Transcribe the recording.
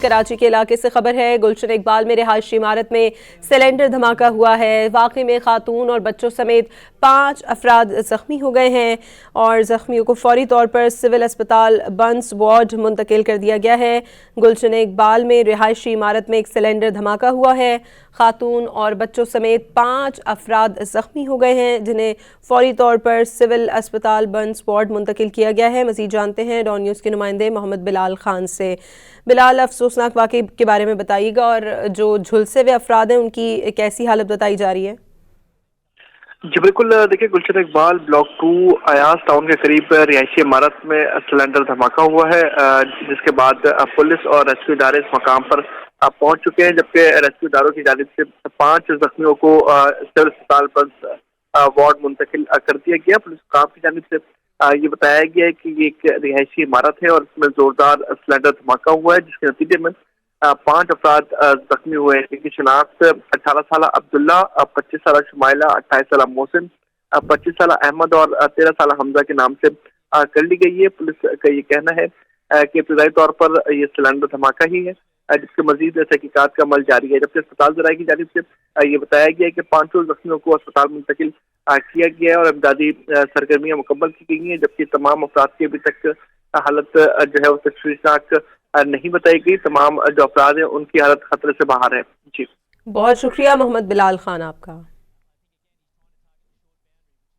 कराची के इलाके से खबर है। गुलशन इकबाल में रिहायशी इमारत में सिलेंडर धमाका हुआ है। वाक़े में खातून और बच्चों समेत 5 अफराद जख्मी हो गए हैं और जख्मियों को फौरी तौर पर सिविल अस्पताल बंस वार्ड मुंतकिल कर दिया गया है। गुलशन इकबाल में रिहायशी इमारत में एक सिलेंडर धमाका हुआ है। खातून और बच्चों समेत 5 अफराद जख्मी हो गए हैं, जिन्हें फौरी तौर पर सिविल अस्पताल बंस वार्ड मुंतकिल किया गया है। मज़ीद जानते हैं डॉन न्यूज़ के नुमाइंदे मोहम्मद बिलाल खान से। बिलाल, अफसोसनाक वाक़े के बारे में बताइएगा और जो झुलसे हुए अफराद हैं उनकी कैसी हालत बताई जा रही है? जी बिल्कुल, देखिए गुलशन इकबाल ब्लॉक 2 अयाज टाउन के करीब रिहायशी इमारत में सिलेंडर धमाका हुआ है, जिसके बाद पुलिस और रेस्क्यू इदारे इस मकाम पर पहुंच चुके हैं, जबकि रेस्क्यू इदारों की जानिब से 5 जख्मियों को सिविल अस्पताल पर वार्ड मुंतकिल कर दिया गया। पुलिस काम की जानिब से ये बताया गया है कि ये एक रिहायशी इमारत है और इसमें जोरदार सिलेंडर धमाका हुआ है, जिसके नतीजे में 5 अफराद जख्मी हुए हैं, जिनकी शिनाख्त 18 साल अब्दुल्ला, 25 साल शुमाइला, 28 साल मोहसिन, 25 साल अहमद और 13 साल हमजा के नाम से कर ली गई है। पुलिस का ये कहना है कि इब्तदाई तौर पर ये सिलेंडर धमाका ही है, जिसके मजीद तहकीकात का अमल जारी है। जबकि अस्पताल ज़राए की जानिब से ये बताया गया है कि 5 जख्मियों को अस्पताल मुंतकिल किया गया है और इमदादी सरगर्मियाँ मुकम्मल की गई हैं, जबकि तमाम अफराद की अभी तक हालत जो है वो तशवीशनाक नहीं बताई गई। तमाम जो अफराद हैं उनकी हालत खतरे से बाहर है। जी, बहुत शुक्रिया मोहम्मद बिलाल खान आपका।